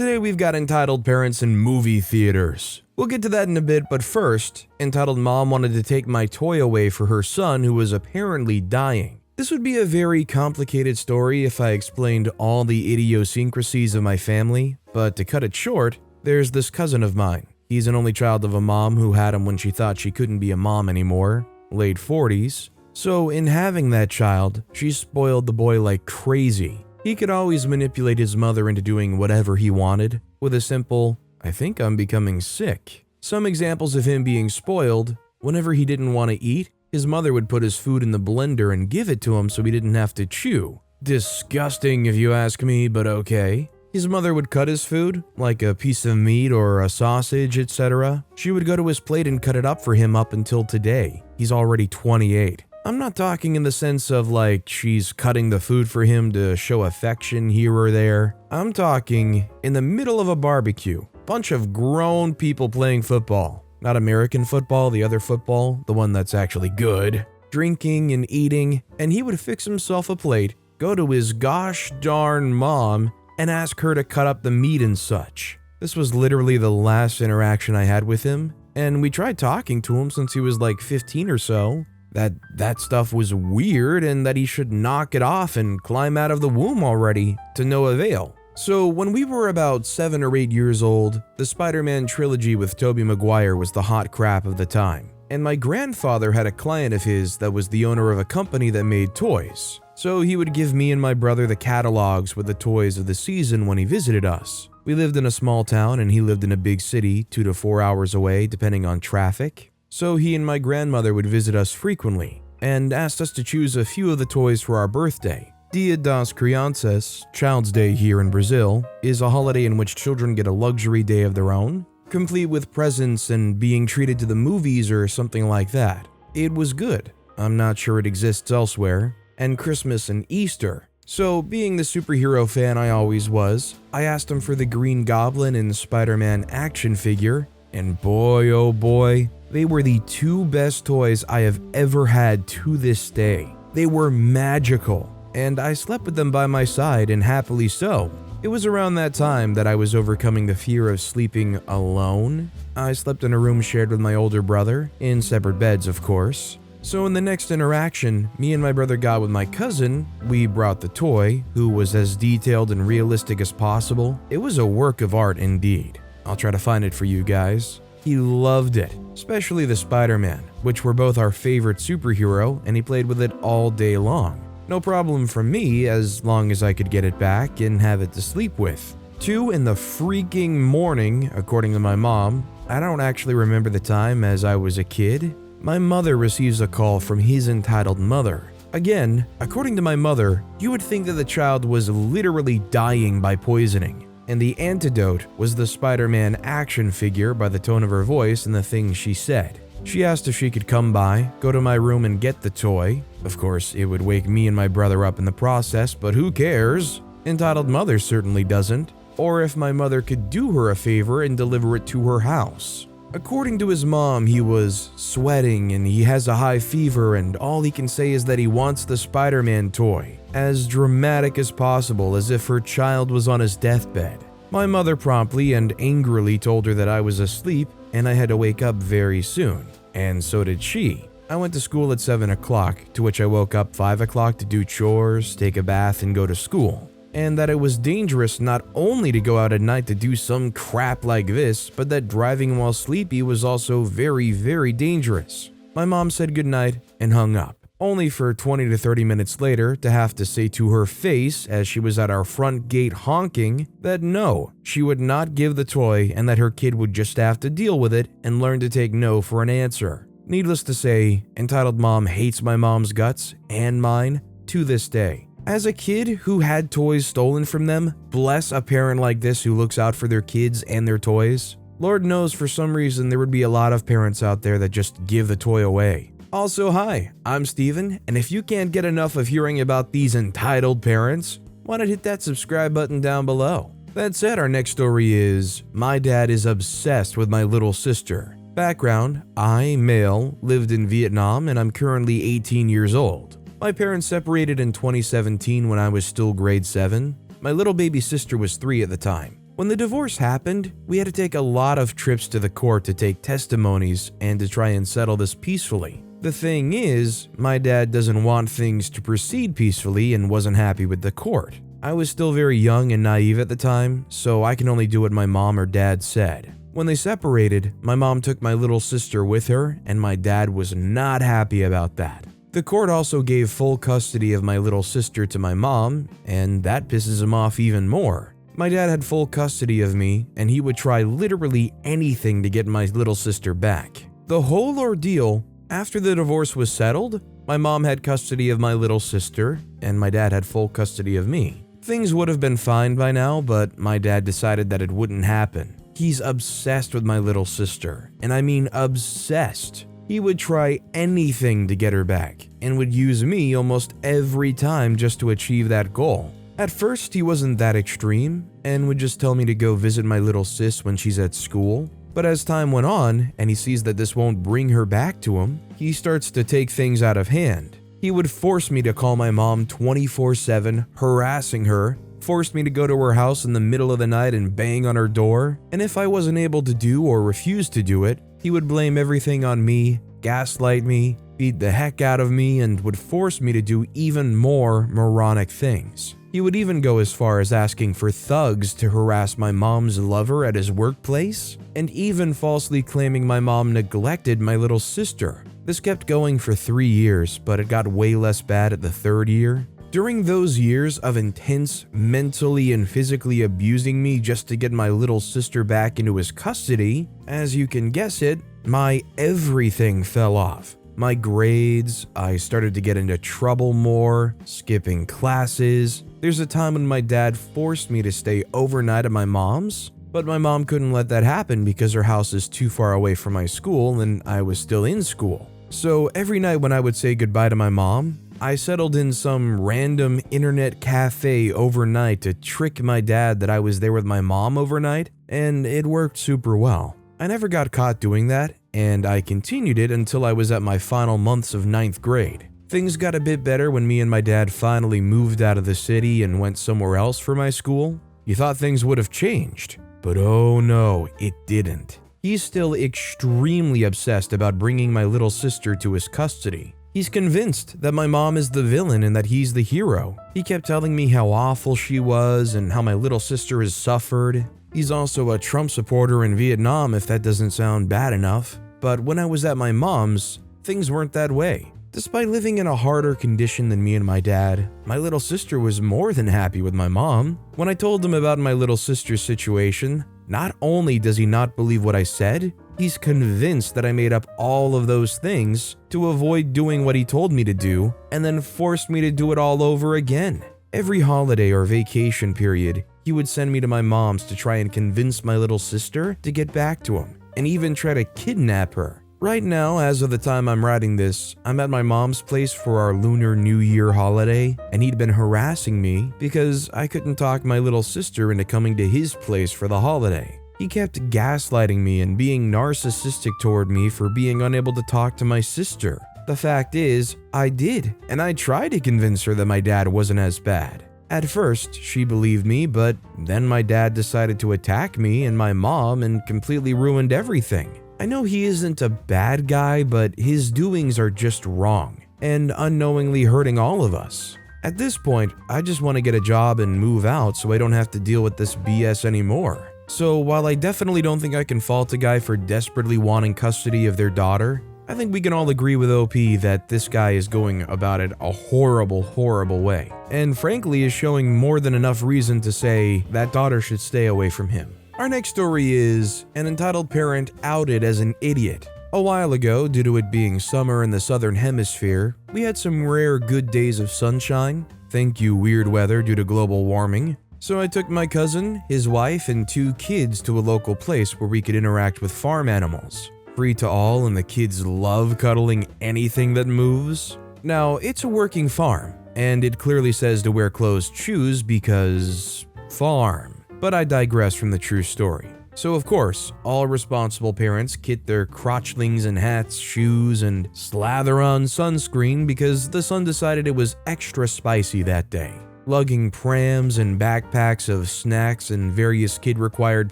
Today we've got entitled parents in movie theaters. We'll get to that in a bit, but first, entitled mom wanted to take my toy away for her son who was apparently dying. This would be a very complicated story if I explained all the idiosyncrasies of my family, but to cut it short, there's this cousin of mine. He's an only child of a mom who had him when she thought she couldn't be a mom anymore, late 40s. So in having that child, she spoiled the boy like crazy. He could always manipulate his mother into doing whatever he wanted, with a simple, "I think I'm becoming sick." Some examples of him being spoiled: whenever he didn't want to eat, his mother would put his food in the blender and give it to him so he didn't have to chew. Disgusting if you ask me, but okay. His mother would cut his food, like a piece of meat or a sausage, etc. She would go to his plate and cut it up for him up until today. He's already 28. I'm not talking in the sense of like she's cutting the food for him to show affection here or there. I'm talking in the middle of a barbecue. Bunch of grown people playing football. Not American football, the other football, the one that's actually good. Drinking and eating, and he would fix himself a plate, go to his gosh darn mom, and ask her to cut up the meat and such. This was literally the last interaction I had with him, and we tried talking to him since he was like 15 or so. That stuff was weird and that he should knock it off and climb out of the womb already, to no avail. So when we were about 7 or 8 years old, the Spider-Man trilogy with Tobey Maguire was the hot crap of the time. And my grandfather had a client of his that was the owner of a company that made toys. So he would give me and my brother the catalogs with the toys of the season when he visited us. We lived in a small town and he lived in a big city, 2 to 4 hours away depending on traffic. So he and my grandmother would visit us frequently and asked us to choose a few of the toys for our birthday. Dia das Crianças, Child's Day here in Brazil, is a holiday in which children get a luxury day of their own, complete with presents and being treated to the movies or something like that. It was good. I'm not sure it exists elsewhere. And Christmas and Easter. So, being the superhero fan I always was, I asked him for the Green Goblin and Spider-Man action figure, and boy oh boy, they were the 2 best toys I have ever had to this day. They were magical, and I slept with them by my side, and happily so. It was around that time that I was overcoming the fear of sleeping alone. I slept in a room shared with my older brother, in separate beds of course. So in the next interaction, me and my brother got with my cousin, we brought the toy, who was as detailed and realistic as possible. It was a work of art indeed. I'll try to find it for you guys. He loved it, especially the Spider-Man, which were both our favorite superhero, and he played with it all day long. No problem for me as long as I could get it back and have it to sleep with. 2 in the freaking morning, according to my mom. I don't actually remember the time as I was a kid. My mother receives a call from his entitled mother. Again, according to my mother, you would think that the child was literally dying by poisoning, and the antidote was the Spider-Man action figure by the tone of her voice and the things she said. She asked if she could come by, go to my room and get the toy. Of course, it would wake me and my brother up in the process, but who cares? Entitled mother certainly doesn't. Or if my mother could do her a favor and deliver it to her house. According to his mom, he was sweating and he has a high fever, and all he can say is that he wants the Spider-Man toy, as dramatic as possible, as if her child was on his deathbed. My mother promptly and angrily told her that I was asleep and I had to wake up very soon, and so did she. I went to school at 7 o'clock, to which I woke up 5 o'clock to do chores, take a bath, and go to school. And that it was dangerous not only to go out at night to do some crap like this, but that driving while sleepy was also very, very dangerous. My mom said goodnight and hung up, only for 20 to 30 minutes later to have to say to her face as she was at our front gate honking that no, she would not give the toy and that her kid would just have to deal with it and learn to take no for an answer. Needless to say, entitled mom hates my mom's guts and mine to this day. As a kid who had toys stolen from them, bless a parent like this who looks out for their kids and their toys. Lord knows for some reason there would be a lot of parents out there that just give the toy away. Also, hi, I'm Steven, and if you can't get enough of hearing about these entitled parents, why not hit that subscribe button down below? That said, our next story is, my dad is obsessed with my little sister. Background, I, male, lived in Vietnam and I'm currently 18 years old. My parents separated in 2017 when I was still grade 7. My little baby sister was 3 at the time. When the divorce happened, we had to take a lot of trips to the court to take testimonies and to try and settle this peacefully. The thing is, my dad doesn't want things to proceed peacefully and wasn't happy with the court. I was still very young and naive at the time, so I can only do what my mom or dad said. When they separated, my mom took my little sister with her, and my dad was not happy about that. The court also gave full custody of my little sister to my mom, and that pisses him off even more. My dad had full custody of me, and he would try literally anything to get my little sister back. The whole ordeal, after the divorce was settled, my mom had custody of my little sister, and my dad had full custody of me. Things would have been fine by now, but my dad decided that it wouldn't happen. He's obsessed with my little sister, and I mean obsessed. He would try anything to get her back, and would use me almost every time just to achieve that goal. At first, he wasn't that extreme, and would just tell me to go visit my little sis when she's at school. But as time went on, and he sees that this won't bring her back to him, he starts to take things out of hand. He would force me to call my mom 24/7, harassing her, forced me to go to her house in the middle of the night and bang on her door, and if I wasn't able to do or refused to do it, he would blame everything on me, gaslight me, beat the heck out of me, and would force me to do even more moronic things. He would even go as far as asking for thugs to harass my mom's lover at his workplace, and even falsely claiming my mom neglected my little sister. This kept going for 3 years, but it got way less bad at the 3rd year. During those years of intense mentally and physically abusing me just to get my little sister back into his custody, as you can guess it, my everything fell off. My grades, I started to get into trouble more, skipping classes. There's a time when my dad forced me to stay overnight at my mom's, but my mom couldn't let that happen because her house is too far away from my school and I was still in school. So every night when I would say goodbye to my mom, I settled in some random internet cafe overnight to trick my dad that I was there with my mom overnight, and it worked super well. I never got caught doing that, and I continued it until I was at my final months of 9th grade. Things got a bit better when me and my dad finally moved out of the city and went somewhere else for my school. You thought things would have changed, but oh no, it didn't. He's still extremely obsessed about bringing my little sister to his custody. He's convinced that my mom is the villain and that he's the hero. He kept telling me how awful she was and how my little sister has suffered. He's also a Trump supporter in Vietnam, if that doesn't sound bad enough. But when I was at my mom's, things weren't that way. Despite living in a harder condition than me and my dad, my little sister was more than happy with my mom. When I told him about my little sister's situation, not only does he not believe what I said, he's convinced that I made up all of those things to avoid doing what he told me to do, and then forced me to do it all over again. Every holiday or vacation period, he would send me to my mom's to try and convince my little sister to get back to him, and even try to kidnap her. Right now, as of the time I'm writing this, I'm at my mom's place for our Lunar New Year holiday, and he'd been harassing me because I couldn't talk my little sister into coming to his place for the holiday. He kept gaslighting me and being narcissistic toward me for being unable to talk to my sister. The fact is, I did, and I tried to convince her that my dad wasn't as bad. At first, she believed me, but then my dad decided to attack me and my mom and completely ruined everything. I know he isn't a bad guy, but his doings are just wrong and unknowingly hurting all of us. At this point, I just want to get a job and move out so I don't have to deal with this BS anymore. So while I definitely don't think I can fault a guy for desperately wanting custody of their daughter, I think we can all agree with OP that this guy is going about it a horrible, horrible way. And frankly is showing more than enough reason to say that daughter should stay away from him. Our next story is an entitled parent outed as an idiot. A while ago, due to it being summer in the southern hemisphere, we had some rare good days of sunshine. Thank you, weird weather due to global warming. So I took my cousin, his wife, and 2 kids to a local place where we could interact with farm animals. Free to all, and the kids love cuddling anything that moves. Now, it's a working farm, and it clearly says to wear closed shoes because farm. But I digress from the true story. So of course, all responsible parents kit their crotchlings in hats, shoes, and slather on sunscreen because the sun decided it was extra spicy that day. lugging prams and backpacks of snacks and various kid-required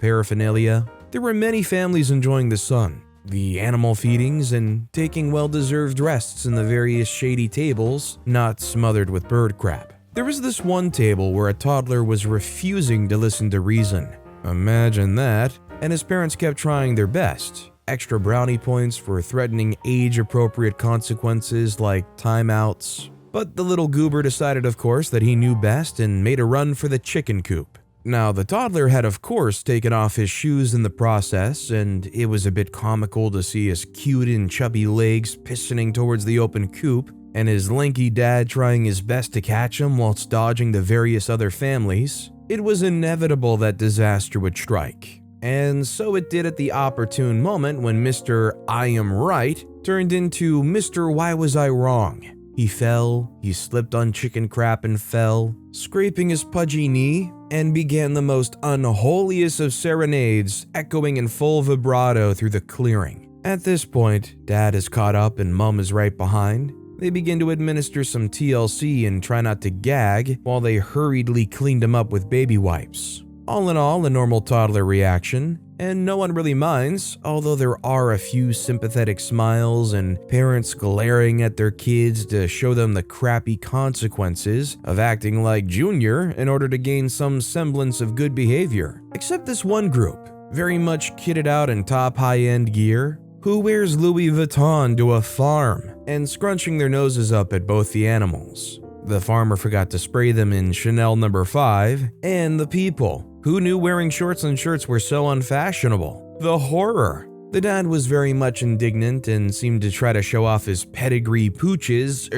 paraphernalia. There were many families enjoying the sun, the animal feedings, and taking well-deserved rests in the various shady tables not smothered with bird crap. There was this one table where a toddler was refusing to listen to reason. Imagine that. And his parents kept trying their best. Extra brownie points for threatening age-appropriate consequences like timeouts. But the little goober decided, of course, that he knew best and made a run for the chicken coop. Now, the toddler had, of course, taken off his shoes in the process, and it was a bit comical to see his cute and chubby legs pistoning towards the open coop, and his lanky dad trying his best to catch him whilst dodging the various other families. It was inevitable that disaster would strike. And so it did at the opportune moment when Mr. I am right turned into Mr. Why was I wrong? He fell, he slipped on chicken crap and fell, scraping his pudgy knee, and began the most unholiest of serenades, echoing in full vibrato through the clearing. At this point, Dad is caught up and Mom is right behind. They begin to administer some TLC and try not to gag while they hurriedly cleaned him up with baby wipes. All in all, a normal toddler reaction, and no one really minds, although there are a few sympathetic smiles and parents glaring at their kids to show them the crappy consequences of acting like Junior in order to gain some semblance of good behavior. Except this one group, very much kitted out in top high-end gear, who wears Louis Vuitton to a farm and scrunching their noses up at both the animals. The farmer forgot to spray them in Chanel No. 5, and the people, who knew wearing shorts and shirts were so unfashionable. The horror. The dad was very much indignant and seemed to try to show off his pedigree pooches,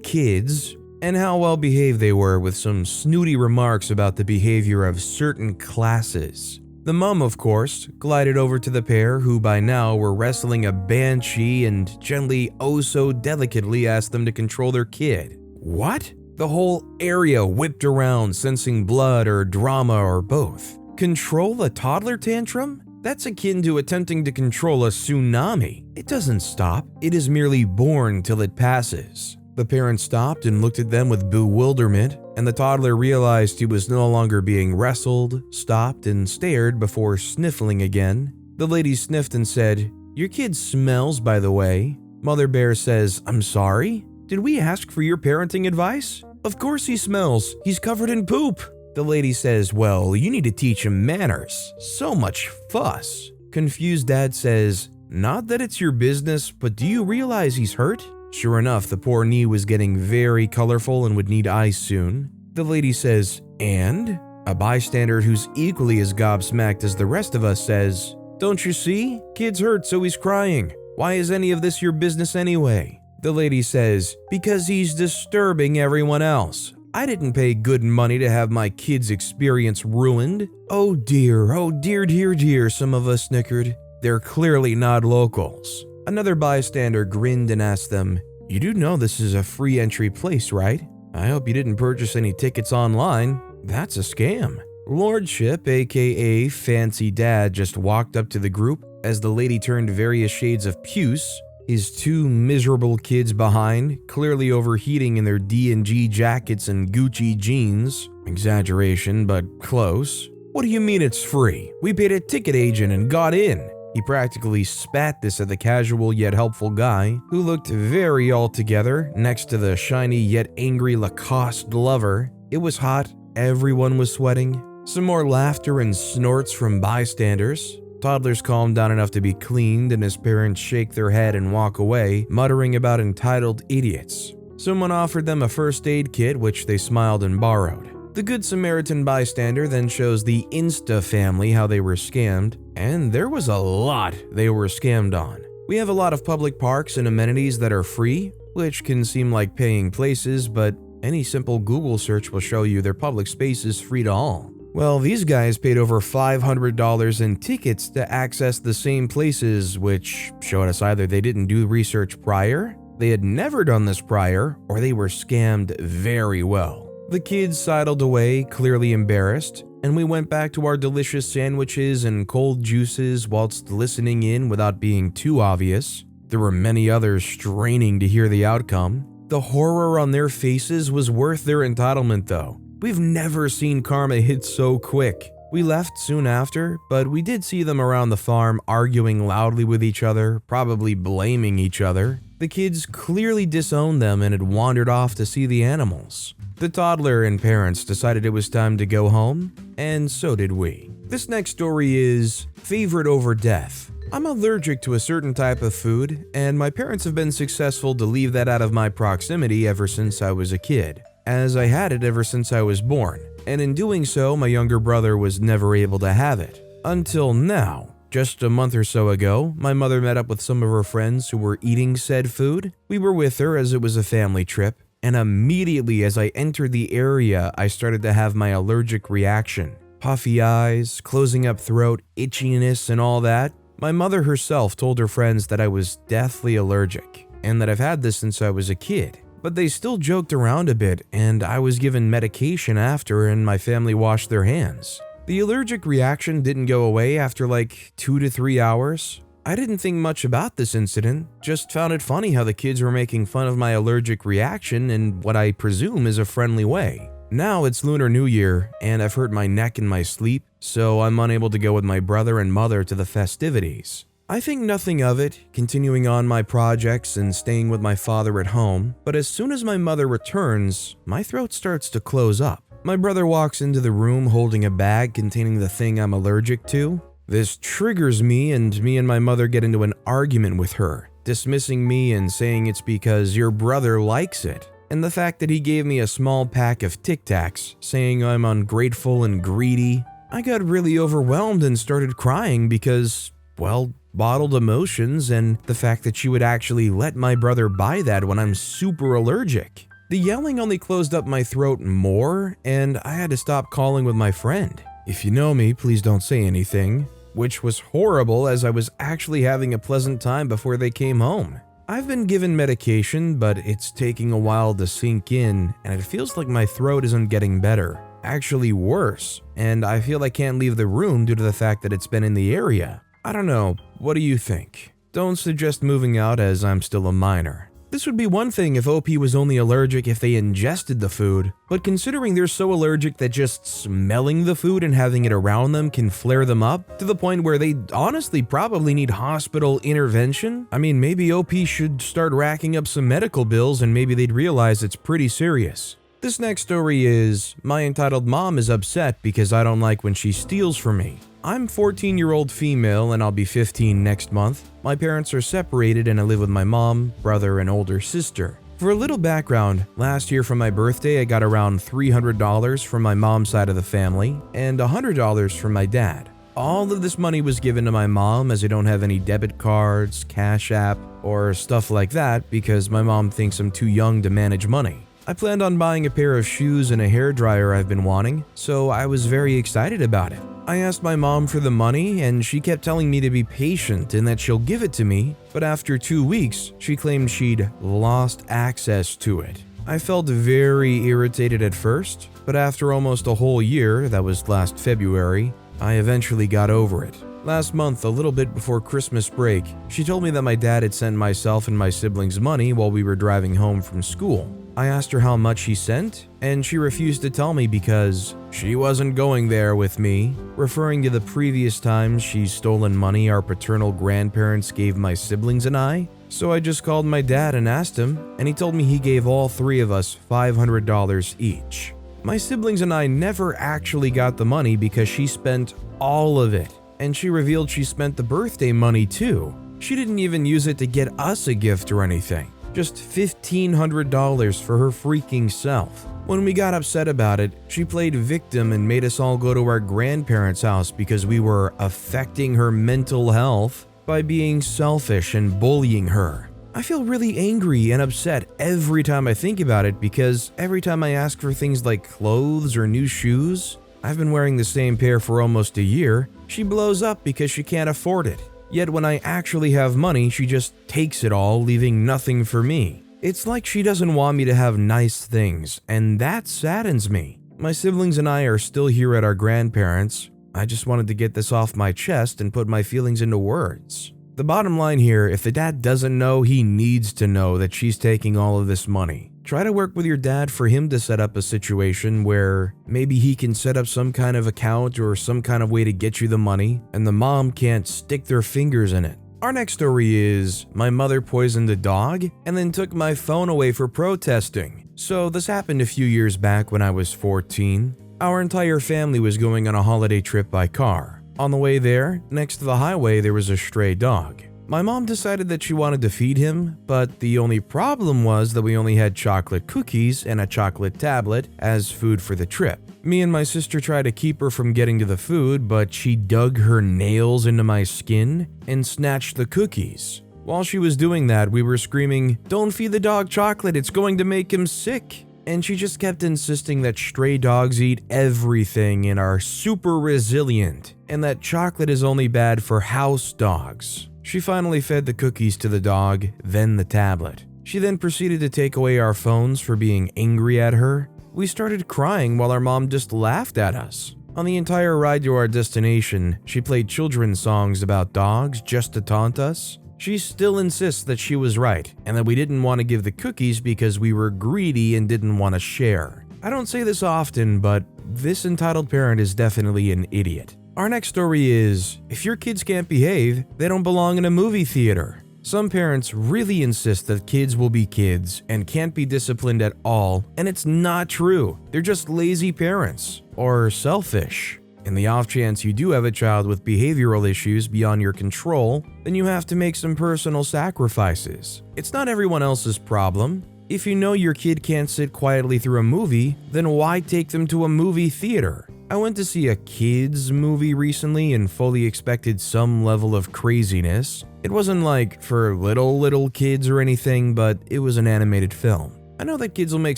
kids, and how well behaved they were with some snooty remarks about the behavior of certain classes. The mom, of course, glided over to the pair who by now were wrestling a banshee and gently, oh so delicately asked them to control their kid. What? The whole area whipped around, sensing blood or drama or both. Control a toddler tantrum? That's akin to attempting to control a tsunami. It doesn't stop, it is merely born till it passes. The parent stopped and looked at them with bewilderment, and the toddler realized he was no longer being wrestled, stopped, and stared before sniffling again. The lady sniffed and said, "Your kid smells, by the way." Mother Bear says, "I'm sorry? Did we ask for your parenting advice?" "Of course he smells. He's covered in poop." The lady says, "Well, you need to teach him manners. So much fuss." Confused dad says, "Not that it's your business, but do you realize he's hurt?" Sure enough, the poor knee was getting very colorful and would need ice soon. The lady says, "And?" A bystander who's equally as gobsmacked as the rest of us says, "Don't you see? Kid's hurt, so he's crying. Why is any of this your business anyway?" The lady says, "Because he's disturbing everyone else. I didn't pay good money to have my kid's experience ruined." Oh dear, dear, some of us snickered. They're clearly not locals. Another bystander grinned and asked them, "You do know this is a free entry place, right? I hope you didn't purchase any tickets online. That's a scam." Lordship, aka Fancy Dad, just walked up to the group as the lady turned various shades of puce, his two miserable kids behind, clearly overheating in their D&G jackets and Gucci jeans. Exaggeration, but close. "What do you mean it's free? We paid a ticket agent and got in." He practically spat this at the casual yet helpful guy, who looked very altogether next to the shiny yet angry Lacoste lover. It was hot, everyone was sweating. Some more laughter and snorts from bystanders. Toddlers calmed down enough to be cleaned, and his parents shake their head and walk away, muttering about entitled idiots. Someone offered them a first aid kit, which they smiled and borrowed. The Good Samaritan bystander then shows the Insta family how they were scammed, and there was a lot they were scammed on. We have a lot of public parks and amenities that are free, which can seem like paying places, but any simple Google search will show you their public space is free to all. Well, these guys paid over $500 in tickets to access the same places, which showed us either they didn't do research prior, they had never done this prior, or they were scammed very well. The kids sidled away, clearly embarrassed, and we went back to our delicious sandwiches and cold juices whilst listening in without being too obvious. There were many others straining to hear the outcome. The horror on their faces was worth their entitlement though. We've never seen karma hit so quick. We left soon after, but we did see them around the farm arguing loudly with each other, probably blaming each other. The kids clearly disowned them and had wandered off to see the animals. The toddler and parents decided it was time to go home, and so did we. This next story is favorite over death. I'm allergic to a certain type of food, and my parents have been successful to leave that out of my proximity ever since I was a kid, as I had it ever since I was born, and in doing so, my younger brother was never able to have it. Until now. Just a month or so ago, my mother met up with some of her friends who were eating said food. We were with her as it was a family trip, and immediately as I entered the area, I started to have my allergic reaction. Puffy eyes, closing up throat, itchiness, and all that. My mother herself told her friends that I was deathly allergic, and that I've had this since I was a kid. But they still joked around a bit, and I was given medication after, and my family washed their hands. The allergic reaction didn't go away after like 2 to 3 hours. I didn't think much about this incident, just found it funny how the kids were making fun of my allergic reaction in what I presume is a friendly way. Now it's Lunar New Year, and I've hurt my neck in my sleep, so I'm unable to go with my brother and mother to the festivities. I think nothing of it, continuing on my projects and staying with my father at home, but as soon as my mother returns, my throat starts to close up. My brother walks into the room holding a bag containing the thing I'm allergic to. This triggers me, and my mother get into an argument with her, dismissing me and saying it's because your brother likes it. And the fact that he gave me a small pack of Tic Tacs, saying I'm ungrateful and greedy. I got really overwhelmed and started crying because, well, bottled emotions and the fact that she would actually let my brother buy that when I'm super allergic. The yelling only closed up my throat more, and I had to stop calling with my friend. If you know me, please don't say anything, which was horrible as I was actually having a pleasant time before they came home. I've been given medication, but it's taking a while to sink in, and it feels like my throat isn't getting better, actually worse, and I feel I can't leave the room due to the fact that it's been in the area. I don't know, what do you think? Don't suggest moving out as I'm still a minor. This would be one thing if OP was only allergic if they ingested the food, but considering they're so allergic that just smelling the food and having it around them can flare them up to the point where they honestly probably need hospital intervention, I mean, maybe OP should start racking up some medical bills and maybe they'd realize it's pretty serious. This next story is, my entitled mom is upset because I don't like when she steals from me. I'm 14-year-old female and I'll be 15 next month. My parents are separated and I live with my mom, brother, and older sister. For a little background, last year for my birthday I got around $300 from my mom's side of the family and $100 from my dad. All of this money was given to my mom as I don't have any debit cards, Cash App, or stuff like that because my mom thinks I'm too young to manage money. I planned on buying a pair of shoes and a hairdryer I've been wanting, so I was very excited about it. I asked my mom for the money and she kept telling me to be patient and that she'll give it to me, but after 2 weeks, she claimed she'd lost access to it. I felt very irritated at first, but after almost a whole year, that was last February, I eventually got over it. Last month, a little bit before Christmas break, she told me that my dad had sent myself and my siblings money while we were driving home from school. I asked her how much he sent, and she refused to tell me because she wasn't going there with me, referring to the previous times she's stolen money our paternal grandparents gave my siblings and I. So I just called my dad and asked him, and he told me he gave all 3 of us $500 each. My siblings and I never actually got the money because she spent all of it, and she revealed she spent the birthday money too. She didn't even use it to get us a gift or anything. Just $1,500 for her freaking self. When we got upset about it, she played victim and made us all go to our grandparents' house because we were affecting her mental health by being selfish and bullying her. I feel really angry and upset every time I think about it because every time I ask for things like clothes or new shoes, I've been wearing the same pair for almost a year, she blows up because she can't afford it. Yet when I actually have money, she just takes it all, leaving nothing for me. It's like she doesn't want me to have nice things, and that saddens me. My siblings and I are still here at our grandparents'. I just wanted to get this off my chest and put my feelings into words. The bottom line here, if the dad doesn't know, he needs to know that she's taking all of this money. try to work with your dad for him to set up a situation where maybe he can set up some kind of account or some kind of way to get you the money, and the mom can't stick their fingers in it. Our next story is, my mother poisoned a dog and then took my phone away for protesting. So this happened a few years back when I was 14. Our entire family was going on a holiday trip by car. On the way there, next to the highway, there was a stray dog. My mom decided that she wanted to feed him, but the only problem was that we only had chocolate cookies and a chocolate tablet as food for the trip. Me and my sister tried to keep her from getting to the food, but she dug her nails into my skin and snatched the cookies. While she was doing that, we were screaming, "Don't feed the dog chocolate, it's going to make him sick." And she just kept insisting that stray dogs eat everything and are super resilient, and that chocolate is only bad for house dogs. She finally fed the cookies to the dog, then the tablet. She then proceeded to take away our phones for being angry at her. We started crying while our mom just laughed at us. On the entire ride to our destination, she played children's songs about dogs just to taunt us. She still insists that she was right and that we didn't want to give the cookies because we were greedy and didn't want to share. I don't say this often, but this entitled parent is definitely an idiot. Our next story is, if your kids can't behave, they don't belong in a movie theater. Some parents really insist that kids will be kids and can't be disciplined at all, and it's not true. They're just lazy parents or selfish. In the off chance you do have a child with behavioral issues beyond your control, then you have to make some personal sacrifices. It's not everyone else's problem. If you know your kid can't sit quietly through a movie, then why take them to a movie theater? I went to see a kids movie recently and fully expected some level of craziness. It wasn't like for little kids or anything, but it was an animated film. I know that kids will make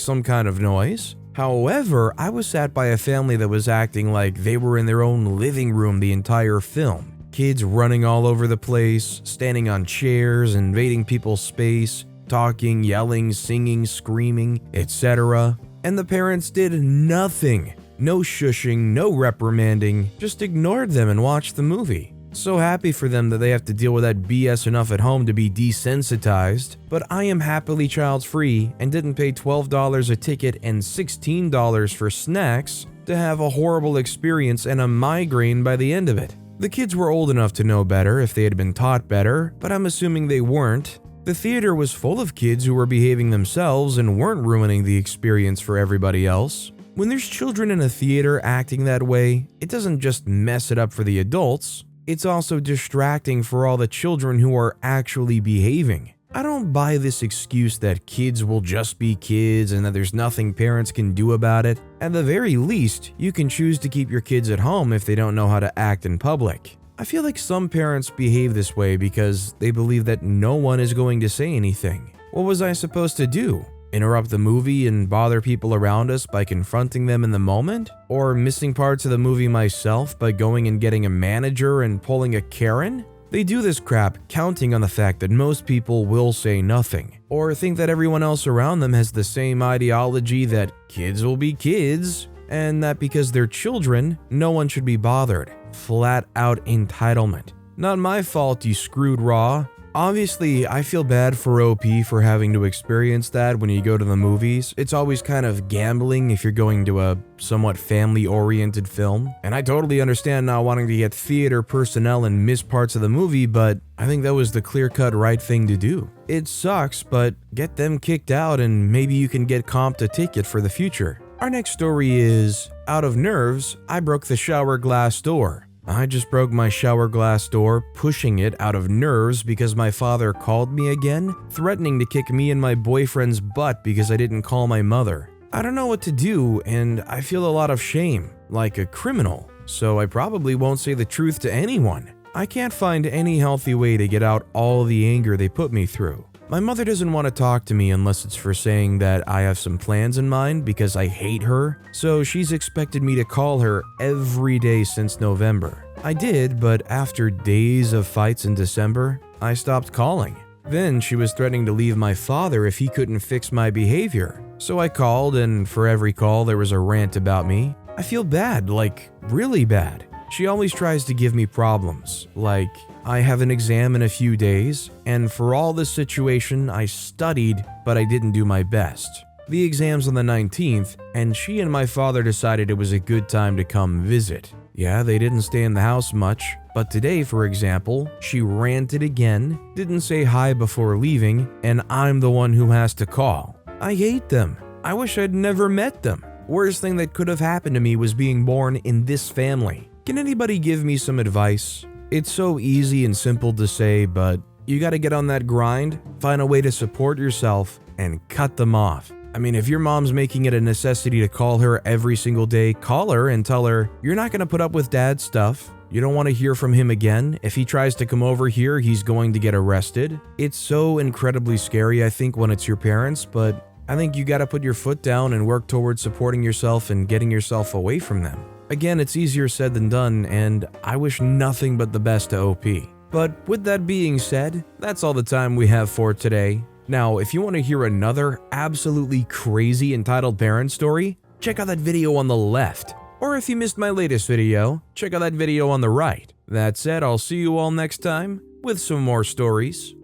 some kind of noise. However, I was sat by a family that was acting like they were in their own living room the entire film. Kids running all over the place, standing on chairs, invading people's space, talking, yelling, singing, screaming, etc. And the parents did nothing. No shushing, no reprimanding, just ignored them and watched the movie. So happy for them that they have to deal with that BS enough at home to be desensitized, but I am happily child-free and didn't pay $12 a ticket and $16 for snacks to have a horrible experience and a migraine by the end of it. The kids were old enough to know better if they had been taught better, but I'm assuming they weren't. The theater was full of kids who were behaving themselves and weren't ruining the experience for everybody else. When there's children in a theater acting that way, it doesn't just mess it up for the adults, it's also distracting for all the children who are actually behaving. I don't buy this excuse that kids will just be kids and that there's nothing parents can do about it. At the very least, you can choose to keep your kids at home if they don't know how to act in public. I feel like some parents behave this way because they believe that no one is going to say anything. What was I supposed to do? Interrupt the movie and bother people around us by confronting them in the moment? Or missing parts of the movie myself by going and getting a manager and pulling a Karen? They do this crap counting on the fact that most people will say nothing, or think that everyone else around them has the same ideology that kids will be kids, and that because they're children, no one should be bothered. Flat out entitlement. Not my fault you screwed raw. Obviously, I feel bad for OP for having to experience that when you go to the movies. It's always kind of gambling if you're going to a somewhat family-oriented film. And I totally understand not wanting to get theater personnel and miss parts of the movie, but I think that was the clear-cut right thing to do. It sucks, but get them kicked out and maybe you can get comped a ticket for the future. Our next story is, out of nerves, I broke the shower glass door. I just broke my shower glass door, pushing it out of nerves because my father called me again, threatening to kick me and my boyfriend's butt because I didn't call my mother. I don't know what to do, and I feel a lot of shame, like a criminal, so I probably won't say the truth to anyone. I can't find any healthy way to get out all the anger they put me through. My mother doesn't want to talk to me unless it's for saying that I have some plans in mind because I hate her, so she's expected me to call her every day since November. I did, but after days of fights in December, I stopped calling. Then she was threatening to leave my father if he couldn't fix my behavior. So I called, and for every call there was a rant about me. I feel bad, like really bad. She always tries to give me problems, like I have an exam in a few days, and for all this situation I studied, but I didn't do my best. The exam's on the 19th, and she and my father decided it was a good time to come visit. Yeah, they didn't stay in the house much, but today, for example, she ranted again, didn't say hi before leaving, and I'm the one who has to call. I hate them. I wish I'd never met them. Worst thing that could have happened to me was being born in this family. Can anybody give me some advice? It's so easy and simple to say, but you gotta get on that grind, find a way to support yourself, and cut them off. I mean, if your mom's making it a necessity to call her every single day, call her and tell her you're not gonna put up with dad's stuff. You don't want to hear from him again. If he tries to come over here, he's going to get arrested. It's so incredibly scary, I think, when it's your parents, but I think you gotta put your foot down and work towards supporting yourself and getting yourself away from them. Again, it's easier said than done, and I wish nothing but the best to OP. But with that being said, that's all the time we have for today. Now, if you want to hear another absolutely crazy entitled parent story, check out that video on the left. Or if you missed my latest video, check out that video on the right. That said, I'll see you all next time with some more stories.